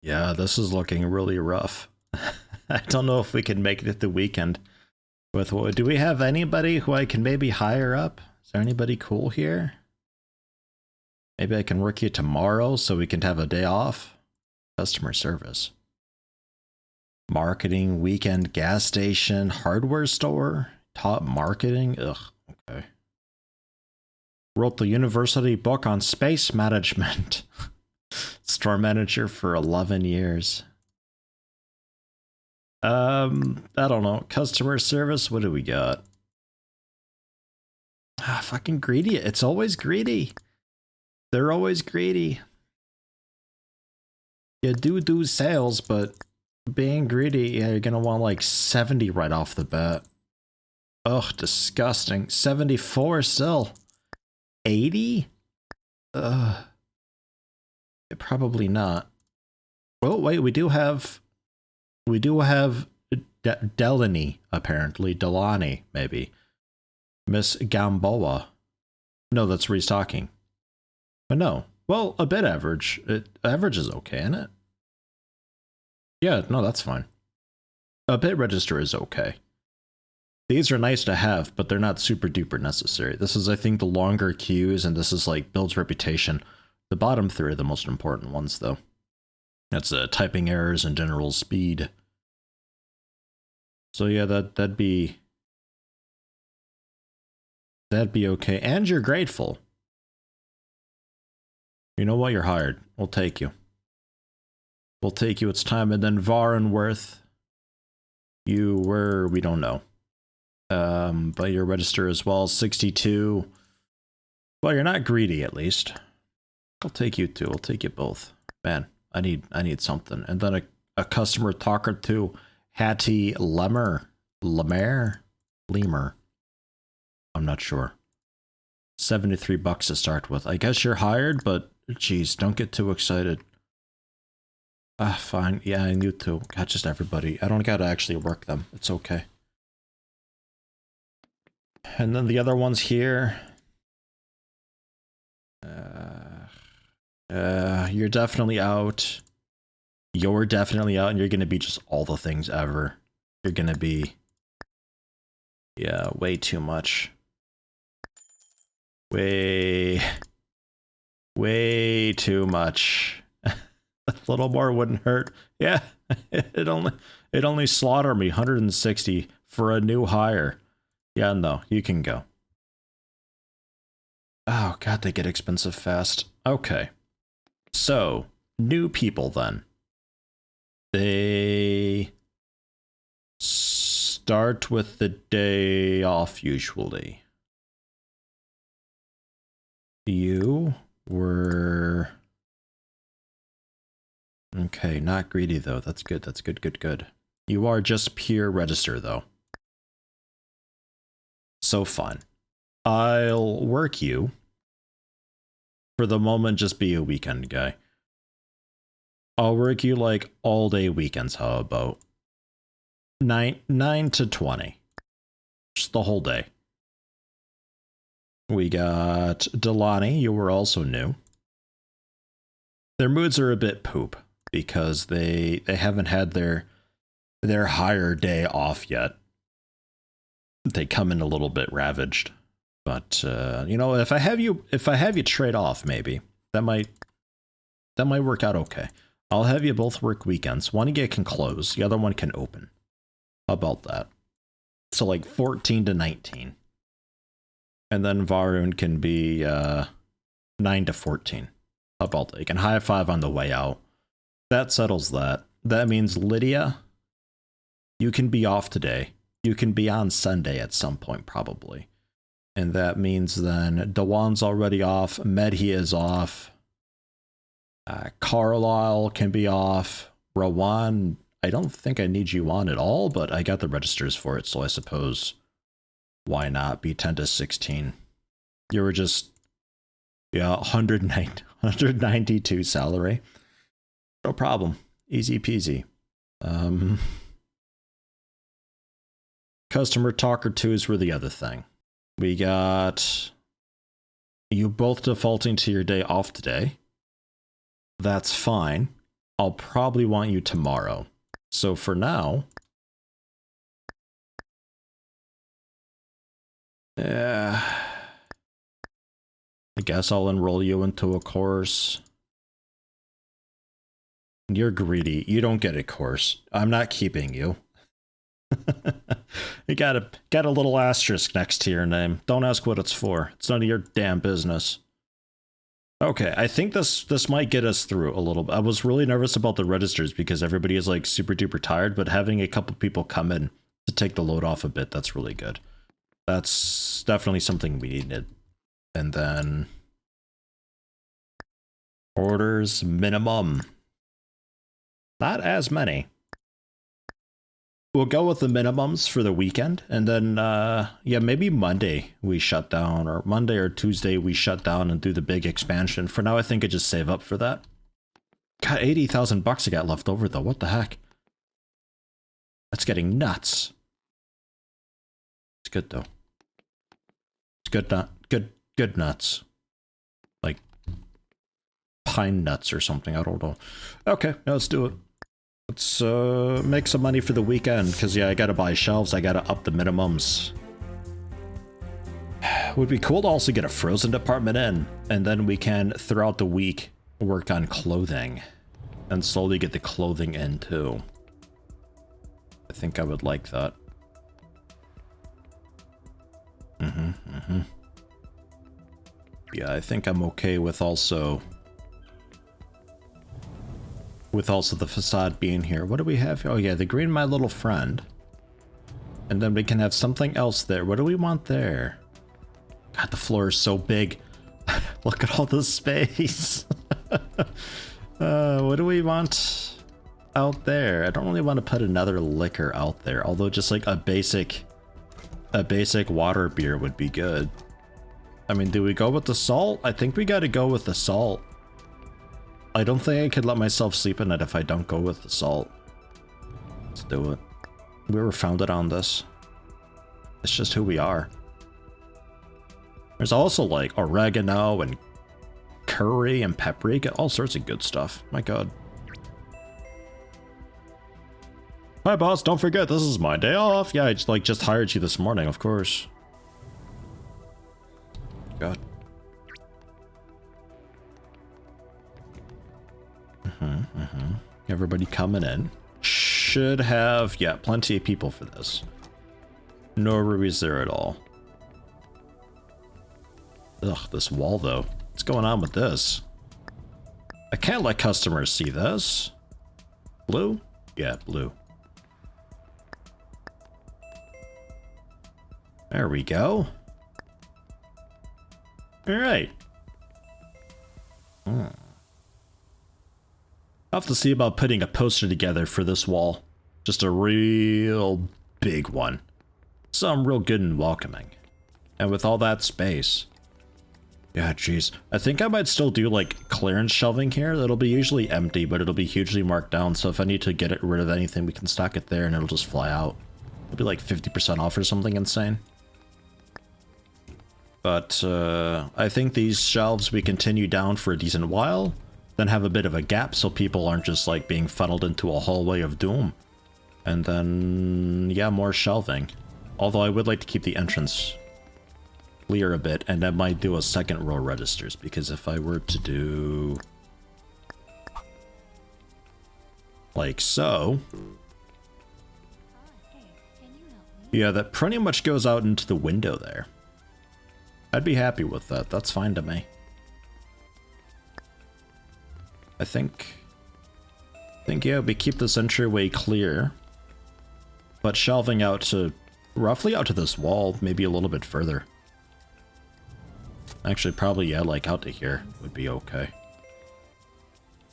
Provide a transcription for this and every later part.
Yeah, this is looking really rough. I don't know if we can make it the weekend. With what, do we have anybody who I can maybe hire up? Is there anybody cool here? Maybe I can work you tomorrow so we can have a day off. Customer service. Marketing, weekend, gas station, hardware store, top marketing. Ugh, okay. Wrote the university book on space management. Store manager for 11 years. I don't know. Customer service, what do we got? Ah, fucking greedy. It's always greedy. They're always greedy. You do sales, but being greedy, yeah, you're gonna want like 70 right off the bat. Ugh, disgusting. 74 still. 80? Ugh. Probably not. Oh, wait, we do have Delaney, apparently. Delaney, maybe. Miss Gamboa. No, that's restocking. But no. Well, a bit average. Average is okay, isn't it? Yeah, no, that's fine. A bit register is okay. These are nice to have, but they're not super duper necessary. This is, I think, the longer queues, and this is like builds reputation. The bottom three are the most important ones, though. That's typing errors and general speed. So yeah, that'd be okay. And you're grateful. You know what? You're hired. We'll take you. We'll take you. It's time. And then Varenworth, you were, we don't know. But your register as well, 62. Well, you're not greedy, at least. I'll take you too. I'll take you both. Man, I need something. And then a customer talker too. Hattie Lemmer. I'm not sure. 73 bucks to start with. I guess you're hired, but geez, don't get too excited. Ah, fine. Yeah, I knew too. God, just everybody. I don't gotta actually work them. It's okay. And then the other ones here. You're definitely out. You're definitely out, and you're gonna be just all the things ever. You're gonna be, yeah, way too much. Way too much. A little more wouldn't hurt. Yeah, it only slaughtered me 160 for a new hire. Yeah, no, you can go. Oh god, they get expensive fast. Okay. So, new people then. They start with the day off usually. You were... Okay, not greedy though. That's good, that's good, good, good. You are just pure register though. So fun. I'll work you. For the moment, just be a weekend guy. I'll work you like all day weekends, how about? 9 to 20. Just the whole day. We got Delaney, you were also new. Their moods are a bit poop because they haven't had their higher day off yet. They come in a little bit ravaged. But you know, if I have you trade off, maybe that might work out okay. I'll have you both work weekends. One can close, the other one can open. How about that? So like 14 to 19. And then Varun can be 9 to 14. How about that? You can high five on the way out. That settles that. That means Lydia, you can be off today. You can be on Sunday at some point, probably. And that means then Dewan's already off. Medhi is off. Carlisle can be off. Rowan, I don't think I need you on at all, but I got the registers for it, so I suppose why not be 10 to 16? You were just, yeah, 192 salary. No problem. Easy peasy. Customer talker 2s were the other thing. We got you both defaulting to your day off today. That's fine. I'll probably want you tomorrow. So for now, I guess I'll enroll you into a course. You're greedy. You don't get a course. I'm not keeping you. You got a little asterisk next to your name. Don't ask what it's for. It's none of your damn business. Okay, I think this might get us through a little bit. I was really nervous about the registers because everybody is like super duper tired, but having a couple people come in to take the load off a bit, that's really good. That's definitely something we needed. And then orders minimum. Not as many. We'll go with the minimums for the weekend, and then, yeah, maybe Monday we shut down, or Monday or Tuesday we shut down and do the big expansion. For now, I think I just save up for that. Got 80,000 bucks I got left over, though. What the heck? That's getting nuts. It's good, though. It's good nuts. Like pine nuts or something, I don't know. Okay, let's do it. Let's make some money for the weekend, because yeah, I gotta buy shelves, I gotta up the minimums. Would be cool to also get a frozen department in, and then we can, throughout the week, work on clothing. And slowly get the clothing in too. I think I would like that. Yeah, I think I'm okay with also the facade being here. What do we have? Oh yeah, the green My Little Friend. And then we can have something else there. What do we want there? God, the floor is so big. Look at all this space. What do we want out there? I don't really want to put another liquor out there, although just like a basic water beer would be good. I mean, do we go with the salt? I think we got to go with the salt. I don't think I could let myself sleep at night if I don't go with the salt. Let's do it. We were founded on this. It's just who we are. There's also like oregano and curry and paprika, all sorts of good stuff. My god. Hi boss, don't forget this is my day off. Yeah, I just hired you this morning, of course. God. Everybody coming in. Should have, yeah, plenty of people for this. No worries there at all. Ugh, this wall though. What's going on with this? I can't let customers see this. Blue? Yeah, blue. There we go. All right. I'll have to see about putting a poster together for this wall. Just a real big one. Some real good and welcoming. And with all that space. Yeah, jeez. I think I might still do like clearance shelving here. That'll be usually empty, but it'll be hugely marked down. So if I need to get rid of anything, we can stock it there and it'll just fly out. It'll be like 50% off or something insane. But I think these shelves we continue down for a decent while. Then have a bit of a gap so people aren't just like being funneled into a hallway of doom. And then, yeah, more shelving. Although I would like to keep the entrance clear a bit, and I might do a second row registers, because if I were to do like so, yeah, that pretty much goes out into the window there. I'd be happy with that. That's fine to me. I think, yeah, we keep this entryway clear, but shelving out to, roughly out to this wall, maybe a little bit further. Actually, probably, yeah, like out to here would be okay.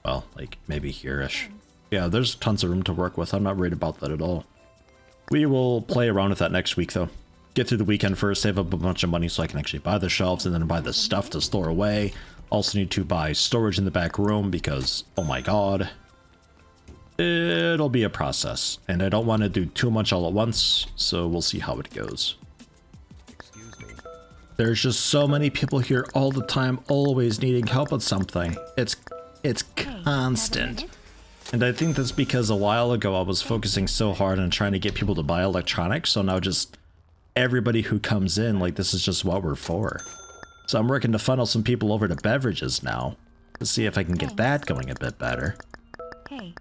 Well, like maybe here-ish. Yeah, there's tons of room to work with. I'm not worried about that at all. We will play around with that next week, though. Get through the weekend first, save up a bunch of money so I can actually buy the shelves and then buy the stuff to store away. Also need to buy storage in the back room because, oh my god, it'll be a process. And I don't want to do too much all at once, so we'll see how it goes. Excuse me. There's just so many people here all the time, always needing help with something. It's constant. And I think that's because a while ago I was focusing so hard on trying to get people to buy electronics, so now just everybody who comes in, like, this is just what we're for. So I'm working to funnel some people over to beverages now, to see if I can get that going a bit better.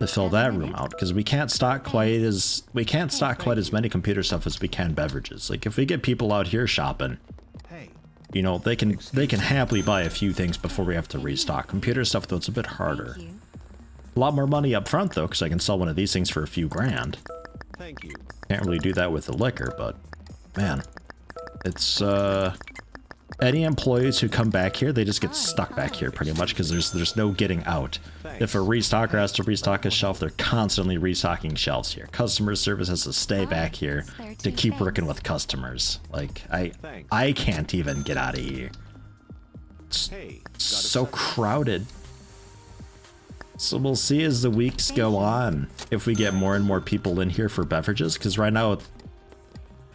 To fill that room out, because we can't stock quite as many computer stuff as we can beverages. Like, if we get people out here shopping, you know, they can happily buy a few things before we have to restock. Computer stuff, though, it's a bit harder. A lot more money up front, though, because I can sell one of these things for a few grand. Thank you. Can't really do that with the liquor, but man, it's any employees who come back here, they just get stuck back here pretty much because there's no getting out. If a restocker has to restock a shelf, they're constantly restocking shelves here. Customer service has to stay back here to keep working with customers. Like, I can't even get out of here. It's so crowded. So we'll see as the weeks go on if we get more and more people in here for beverages, because right now it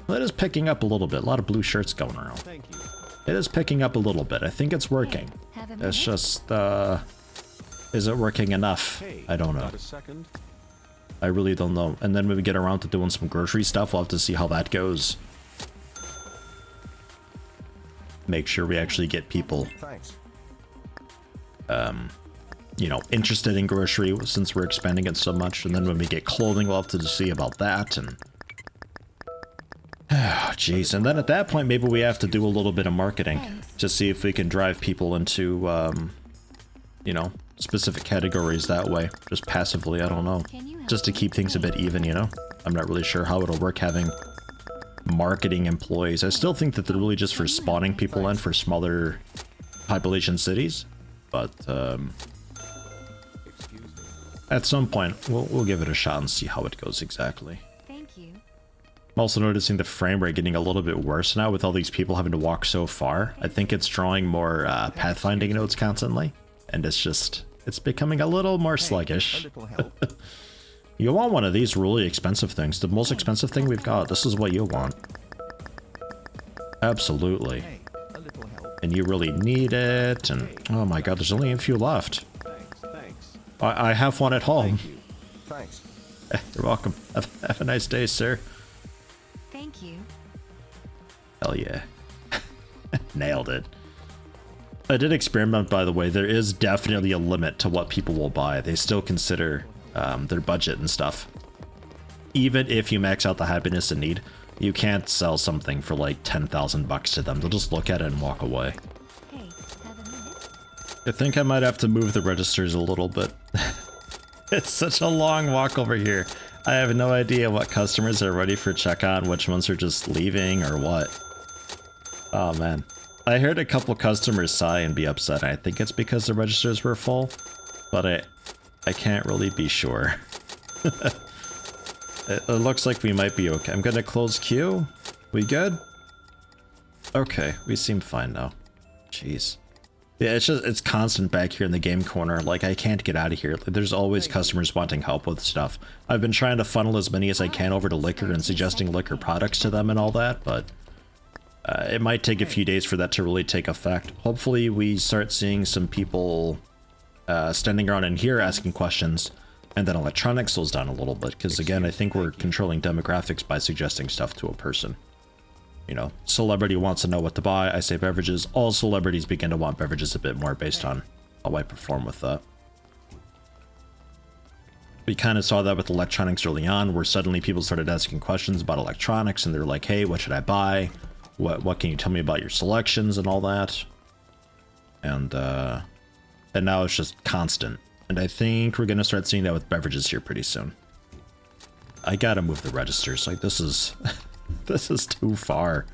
is picking up a little bit. A lot of blue shirts going around. Thank you. It is picking up a little bit. I think it's working. It's just, is it working enough? I don't know. I really don't know. And then when we get around to doing some grocery stuff, we'll have to see how that goes. Make sure we actually get people, you know, interested in grocery since we're expanding it so much. And then when we get clothing, we'll have to see about that. And oh, jeez. And then at that point, maybe we have to do a little bit of marketing to see if we can drive people into, you know, specific categories that way. Just passively, I don't know. Just to keep things a bit even, you know? I'm not really sure how it'll work having marketing employees. I still think that they're really just for spawning people in for smaller population cities. But, at some point, we'll give it a shot and see how it goes exactly. I'm also noticing the frame rate getting a little bit worse now with all these people having to walk so far. I think it's drawing more pathfinding nodes constantly, and it's becoming a little more sluggish. You want one of these really expensive things, the most expensive thing we've got. This is what you want. Absolutely. And you really need it, and oh my god, there's only a few left. I have one at home. Thanks. You're welcome. Have a nice day, sir. Thank you. Hell yeah. Nailed it. I did experiment, by the way. There is definitely a limit to what people will buy. They still consider their budget and stuff. Even if you max out the happiness and need, you can't sell something for like 10,000 bucks to them. They'll just look at it and walk away. Hey, have a minute? I think I might have to move the registers a little bit. It's such a long walk over here. I have no idea what customers are ready for checkout, which ones are just leaving or what. Oh man. I heard a couple customers sigh and be upset. I think it's because the registers were full, but I can't really be sure. It looks like we might be okay. I'm gonna close queue. We good? Okay, we seem fine now. Jeez. Yeah, it's constant back here in the game corner. Like, I can't get out of here. There's always customers wanting help with stuff. I've been trying to funnel as many as I can over to liquor and suggesting liquor products to them and all that, but it might take a few days for that to really take effect. Hopefully we start seeing some people standing around in here asking questions, and then electronics slows down a little bit, because again, I think we're controlling demographics by suggesting stuff to a person. You know, celebrity wants to know what to buy, I say beverages. All celebrities begin to want beverages a bit more based on how I perform with that. We kind of saw that with electronics early on, where suddenly people started asking questions about electronics, and they're like, hey, what should I buy? What can you tell me about your selections and all that? And now it's just constant. And I think we're gonna start seeing that with beverages here pretty soon. I gotta move the registers. Like, this is this is too far.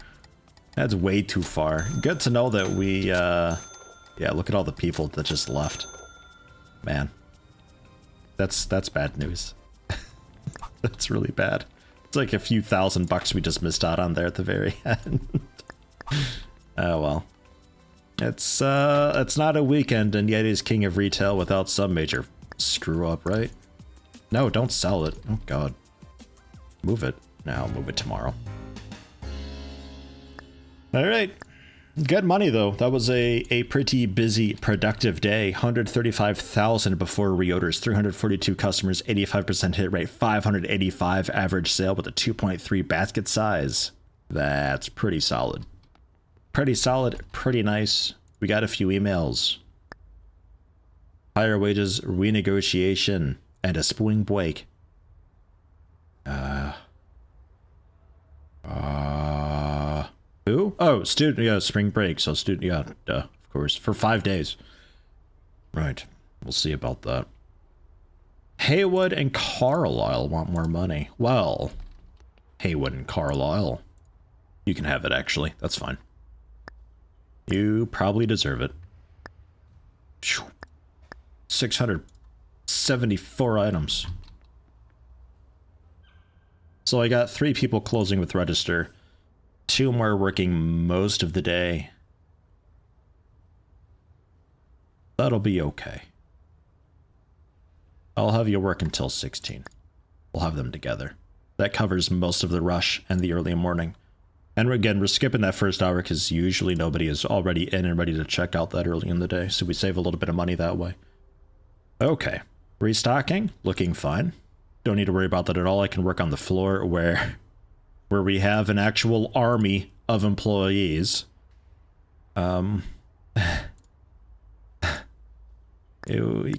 That's way too far. Good to know that we yeah, look at all the people that just left. Man. That's bad news. That's really bad. It's like a few $1,000 we just missed out on there at the very end. Oh well. It's not a weekend and Yeti's king of retail without some major screw up, right? No, don't sell it. Oh god. Move it. Now move it tomorrow. Alright. Good money though. That was a pretty busy, productive day. 135,000 before reorders, 342 customers, 85% hit rate, 585 average sale with a 2.3 basket size. That's pretty solid. Pretty solid, pretty nice. We got a few emails. Higher wages, renegotiation, and a spring break. Who? Oh, student, yeah, spring break. So student, yeah, duh, of course, for 5 days. Right, we'll see about that. Haywood and Carlisle want more money. Well, Haywood and Carlisle, you can have it actually, that's fine. You probably deserve it. 674 items. So I got 3 people closing with register. 2 more working most of the day. That'll be okay. I'll have you work until 16. We'll have them together. That covers most of the rush and the early morning. And again, we're skipping that first hour because usually nobody is already in and ready to check out that early in the day, so we save a little bit of money that way. Okay. Restocking, looking fine. Don't need to worry about that at all. I can work on the floor where we have an actual army of employees. You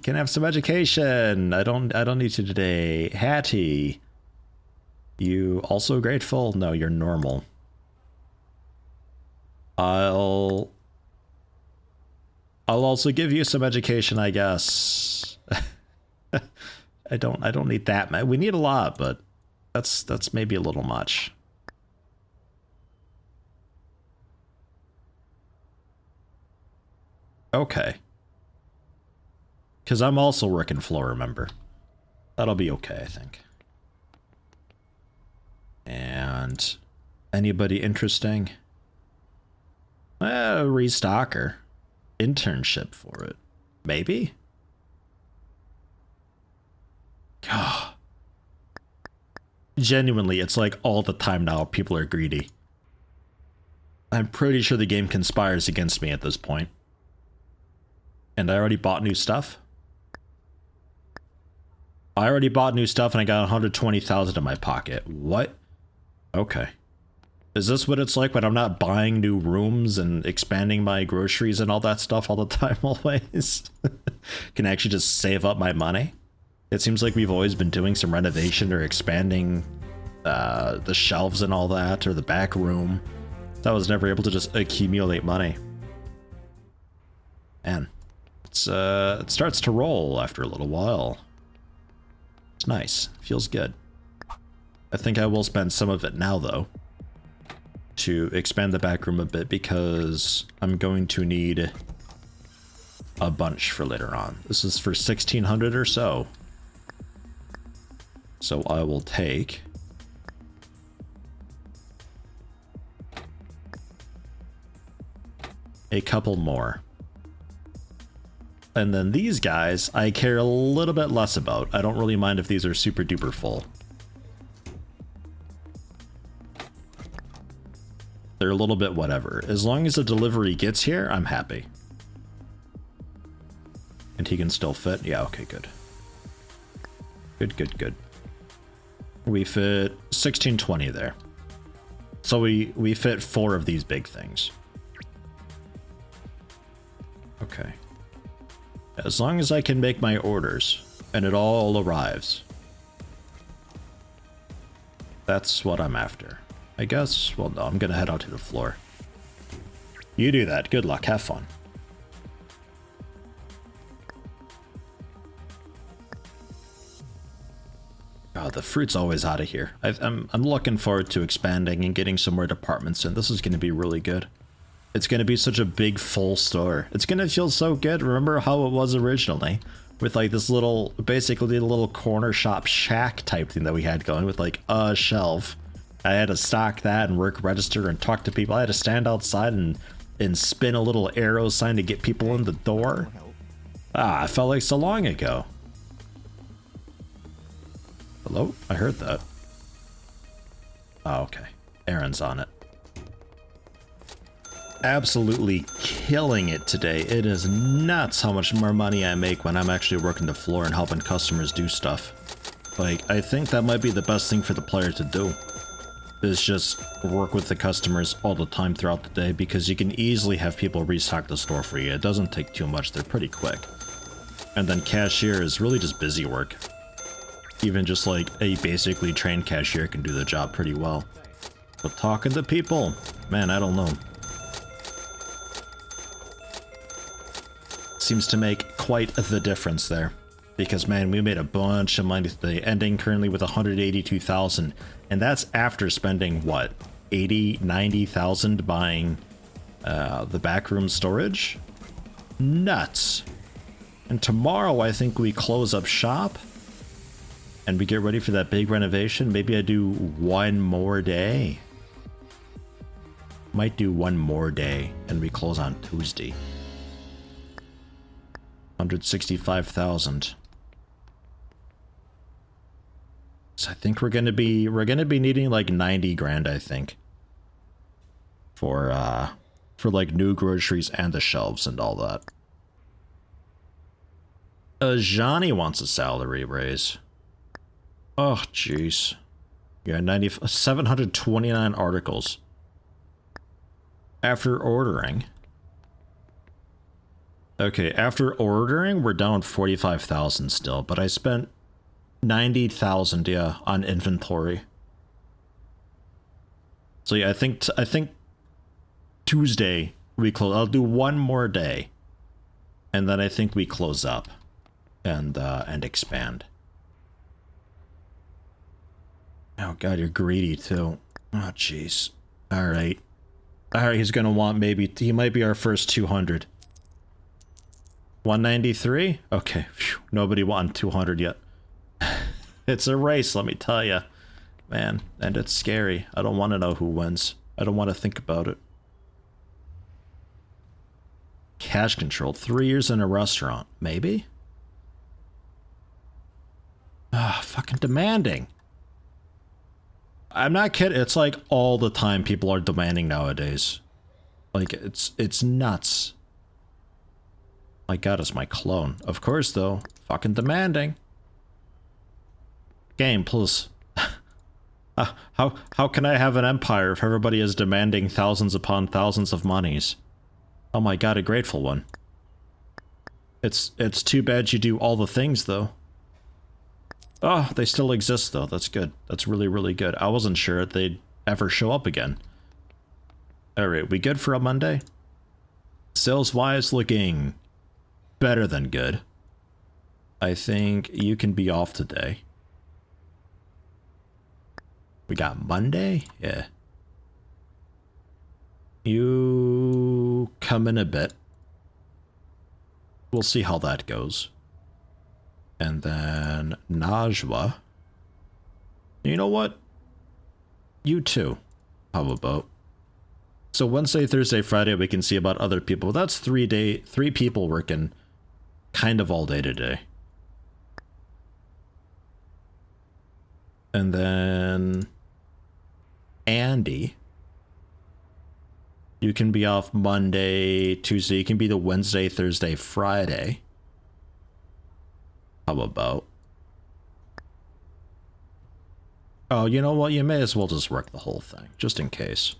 can have some education. I don't need you today. Hattie. You also grateful? No, you're normal. I'll also give you some education, I guess. I don't need that much. We need a lot, but that's maybe a little much. Okay. Because I'm also working floor, remember? That'll be okay, I think. And anybody interesting? Restocker. Internship for it. Maybe? God. Genuinely, it's like all the time now people are greedy. I'm pretty sure the game conspires against me at this point. And I already bought new stuff. I already bought new stuff and I got 120,000 in my pocket. What? Okay. Is this what it's like when I'm not buying new rooms and expanding my groceries and all that stuff all the time always? Can I actually just save up my money? It seems like we've always been doing some renovation or expanding the shelves and all that, or the back room. I was never able to just accumulate money. Man, it starts to roll after a little while. It's nice. Feels good. I think I will spend some of it now, though, to expand the back room a bit, because I'm going to need a bunch for later on. This is for 1,600 or so. So I will take a couple more. And then these guys, I care a little bit less about. I don't really mind if these are super duper full. They're a little bit whatever. As long as the delivery gets here, I'm happy. And he can still fit? Yeah, okay, good. Good, good, good. We fit 1620 there. So we fit 4 of these big things. Okay. As long as I can make my orders and it all arrives. That's what I'm after. I guess, well, no, I'm gonna head out to the floor. You do that. Good luck. Have fun. Oh, the fruit's always out of here. I'm looking forward to expanding and getting some more departments in. This is going to be really good. It's going to be such a big, full store. It's going to feel so good. Remember how it was originally? With like this little, basically a little corner shop shack type thing that we had going with like a shelf. I had to stock that and work register and talk to people. I had to stand outside and spin a little arrow sign to get people in the door. Ah, it felt like so long ago. Hello? I heard that. Oh, okay. Aaron's on it. absolutely killing it today. It is nuts how much more money I make when I'm actually working the floor and helping customers do stuff. Like, I think that might be the best thing for the player to do, is just work with the customers all the time throughout the day, because you can easily have people restock the store for you. It doesn't take too much, they're pretty quick. And then cashier is really just busy work. Even just like a basically trained cashier can do the job pretty well. But talking to people, man, I don't know. Seems to make quite the difference there. Because, man, we made a bunch of money today, ending currently with 182,000. And that's after spending, what, 80, 90,000 buying the backroom storage? Nuts. And tomorrow, I think we close up shop. And we get ready for that big renovation. Maybe I do one more day. Might do one more day, and we close on Tuesday. 165,000. So I think we're gonna be needing like 90 grand, I think. For like new groceries and the shelves and all that. Johnny wants a salary raise. Oh jeez. Yeah, 729 articles. After ordering. Okay, after ordering, we're down 45,000 still, but I spent 90,000, yeah, on inventory. So yeah, I think Tuesday we close. I'll do one more day, and then I think we close up and expand. Oh god, you're greedy too. Oh jeez. All right, he's gonna want he might be our first 200. 193? Okay, phew, nobody won 200 yet. It's a race, let me tell you. Man, and it's scary. I don't want to know who wins. I don't want to think about it. Cash control. 3 years in a restaurant. Maybe? Ah, fucking demanding. I'm not kidding. It's like all the time people are demanding nowadays. Like, it's nuts. My god, it's my clone. Of course, though. Fucking demanding. Game, please. How can I have an empire if everybody is demanding thousands upon thousands of monies? Oh my god, a grateful one. It's too bad you do all the things, though. Oh, they still exist, though. That's good. That's really, really good. I wasn't sure if they'd ever show up again. Alright, we good for a Monday? Sales-wise, looking better than good. I think you can be off today. We got Monday? Yeah. You come in a bit. We'll see how that goes. And then Najwa. You know what? You too. How about? So Wednesday, Thursday, Friday, we can see about other people. That's 3 people working kind of all day today. And then Andy. You can be off Monday, Tuesday. You can be the Wednesday, Thursday, Friday. How about? Oh, you know what? You may as well just work the whole thing, just in case.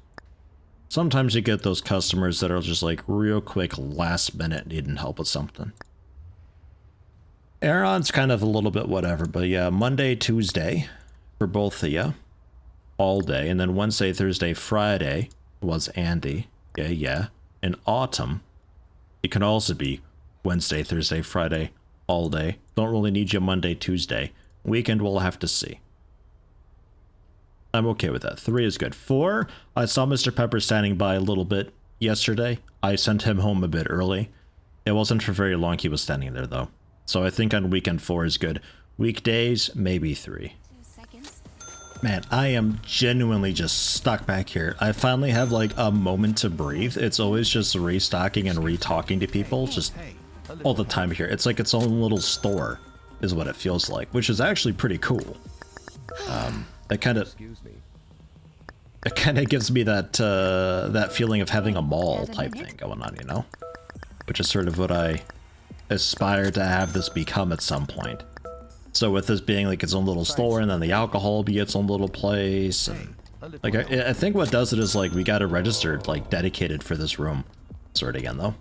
Sometimes you get those customers that are just like real quick, last minute needing help with something. Aaron's kind of a little bit whatever, but yeah, Monday, Tuesday for both of you, all day, and then Wednesday, Thursday, Friday was Andy. Yeah. And Autumn, it can also be Wednesday, Thursday, Friday, all day. Don't really need you Monday, Tuesday. Weekend we'll have to see. I'm okay with that. 3 is good. 4, I saw Mr. Pepper standing by a little bit yesterday. I sent him home a bit early. It wasn't for very long he was standing there, though. So I think on weekend 4 is good. Weekdays, maybe 3. 2 seconds. Man, I am genuinely just stuck back here. I finally have like a moment to breathe. It's always just restocking and re-talking to people just all the time here. It's like its own little store is what it feels like, which is actually pretty cool. That kind of... Excuse me. it kind of gives me that that feeling of having a mall type thing going on, you know? Which is sort of what I aspire to have this become at some point. So with this being like its own little store, and then the alcohol will be its own little place, and like I think what does it is like we got it registered, like dedicated for this room. Sort again though.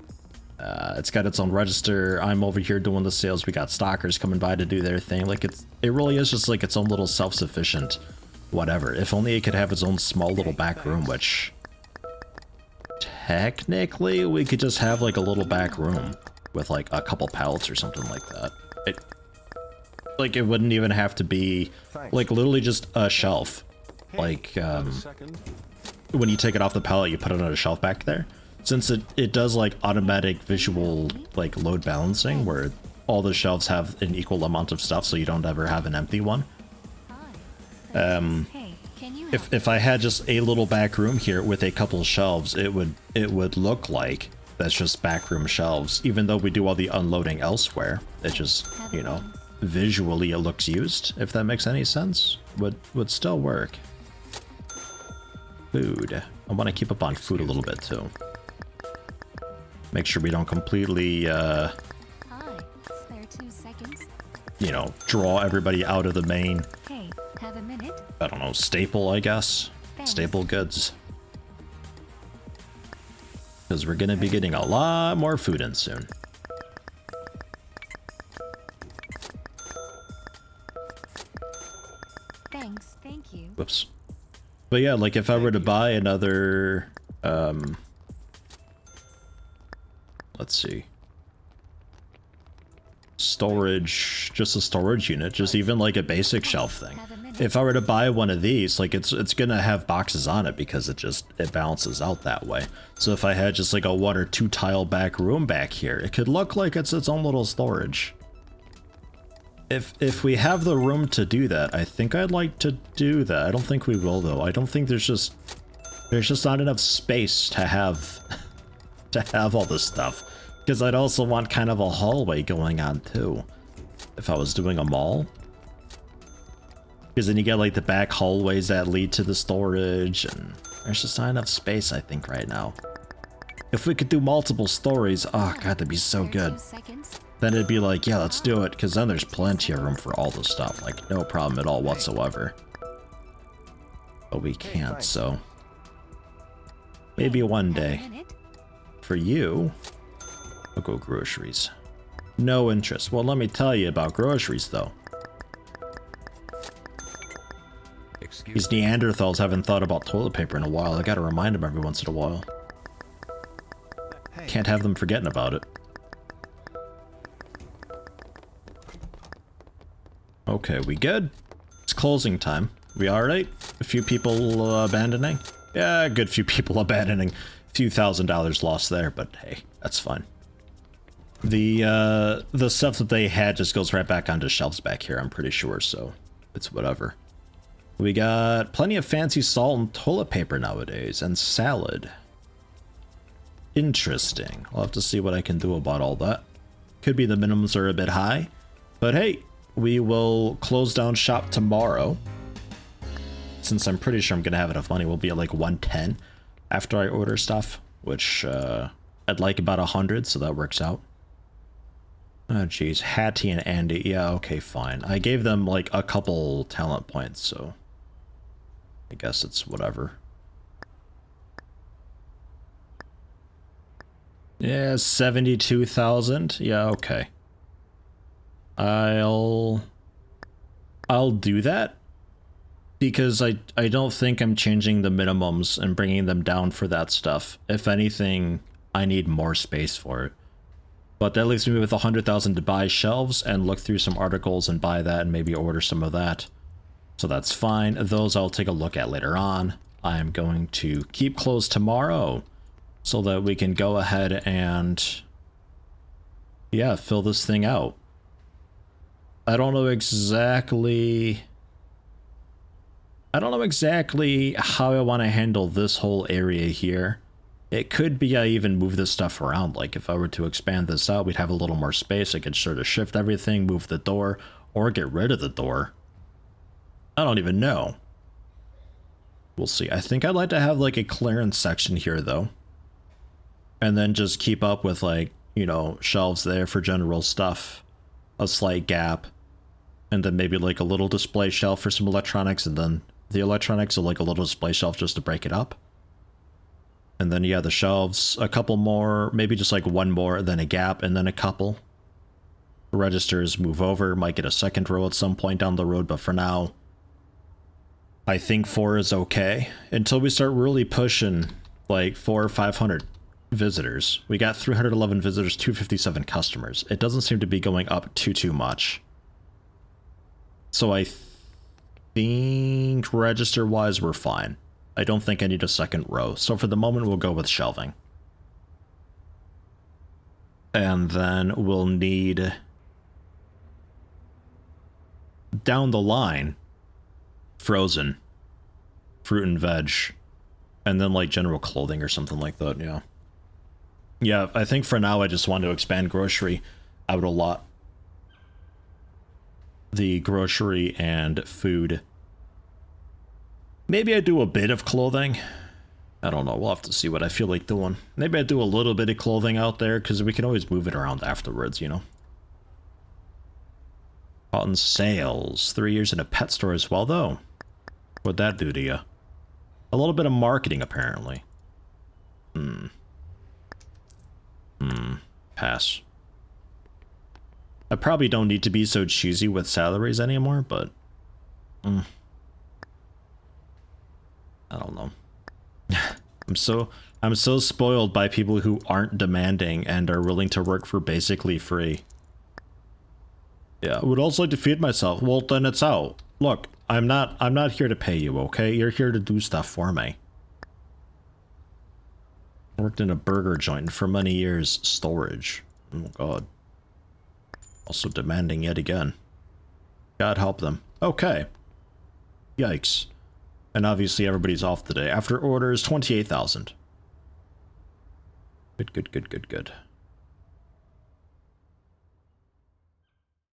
It's got its own register. I'm over here doing the sales. We got stalkers coming by to do their thing. Like it really is just like its own little self-sufficient whatever. If only it could have its own small little back room, which technically we could just have like a little back room with like a couple pallets or something like that. Like it wouldn't even have to be like literally just a shelf. Like when you take it off the pallet, you put it on a shelf back there. Since it does like automatic visual like load balancing where all the shelves have an equal amount of stuff, so you don't ever have an empty one. If I had just a little back room here with a couple shelves, it would look like that's just backroom shelves, even though we do all the unloading elsewhere. It just, you know, visually it looks used, if that makes any sense. Would still work. Food. I want to keep up on food a little bit too. Make sure we don't completely, you know, draw everybody out of the main, Hey, have a minute? I don't know, staple, I guess. Thanks. Staple goods. Because we're going to be getting a lot more food in soon. Thanks, thank you. Whoops. But yeah, like if I were to buy another, let's see, storage, just a storage unit, just even like a basic shelf thing. If I were to buy one of these, like it's gonna have boxes on it because it balances out that way. So if I had just like a 1 or 2 tile back room back here, it could look like it's its own little storage. If we have the room to do that, I think I'd like to do that. I don't think we will though. I don't think there's just not enough space to have all this stuff. Because I'd also want kind of a hallway going on too, if I was doing a mall. Because then you get like the back hallways that lead to the storage, and there's just not enough space, I think, right now. If we could do multiple stories, oh god, that'd be so good. Then it'd be like, yeah, let's do it, because then there's plenty of room for all the stuff, like no problem at all whatsoever. But we can't, so maybe one day. For you, I'll go groceries. No interest. Well, let me tell you about groceries, though. These Neanderthals haven't thought about toilet paper in a while. I gotta remind them every once in a while. Can't have them forgetting about it. Okay, we good? It's closing time. We alright? A few people abandoning? Yeah, a good few people abandoning. A few $1,000s lost there, but hey, that's fine. The stuff that they had just goes right back onto shelves back here, I'm pretty sure, so it's whatever. We got plenty of fancy salt and toilet paper nowadays, and salad. Interesting. I'll have to see what I can do about all that. Could be the minimums are a bit high, but hey, we will close down shop tomorrow. Since I'm pretty sure I'm gonna have enough money, we'll be at like 110 after I order stuff, which I'd like about 100, so that works out. Oh geez, Hattie and Andy, yeah, okay, fine. I gave them like a couple talent points, so I guess it's whatever. Yeah, 72,000. Yeah, okay. I'll do that because I don't think I'm changing the minimums and bringing them down for that stuff. If anything, I need more space for it. But that leaves me with 100,000 to buy shelves and look through some articles and buy that and maybe order some of that. So that's fine. Those I'll take a look at later on. I am going to keep closed tomorrow so that we can go ahead and, yeah, fill this thing out. I don't know exactly how I want to handle this whole area here. It could be I even move this stuff around. Like if I were to expand this out, we'd have a little more space. I could sort of shift everything, move the door, or get rid of the door. I don't even know. We'll see. I think I'd like to have like a clearance section here though. And then just keep up with like, you know, shelves there for general stuff. A slight gap. And then maybe like a little display shelf for some electronics, and then the electronics are like a little display shelf just to break it up. And then yeah, the shelves, a couple more, maybe just like one more, then a gap, and then a couple. Registers move over, might get a second row at some point down the road, but for now, I think 4 is okay. Until we start really pushing like 400 or 500 visitors. We got 311 visitors, 257 customers. It doesn't seem to be going up too much. So I think register-wise we're fine. I don't think I need a second row. So for the moment we'll go with shelving. And then we'll need, down the line, frozen, fruit and veg, and then like general clothing or something like that, yeah. Yeah, I think for now I just want to expand grocery out a lot. The grocery and food. Maybe I do a bit of clothing. I don't know, we'll have to see what I feel like doing. Maybe I do a little bit of clothing out there, because we can always move it around afterwards, you know. On sales. 3 years in a pet store as well, though. What'd that do to you? A little bit of marketing, apparently. Pass. I probably don't need to be so choosy with salaries anymore, but... I don't know. I'm so spoiled by people who aren't demanding and are willing to work for basically free. Yeah, I would also like to feed myself. Well, then it's out. Look, I'm not here to pay you, okay? You're here to do stuff for me. Worked in a burger joint for many years. Storage. Oh god. Also demanding yet again. God help them. Okay. Yikes. And obviously everybody's off today. After orders, 28,000. Good.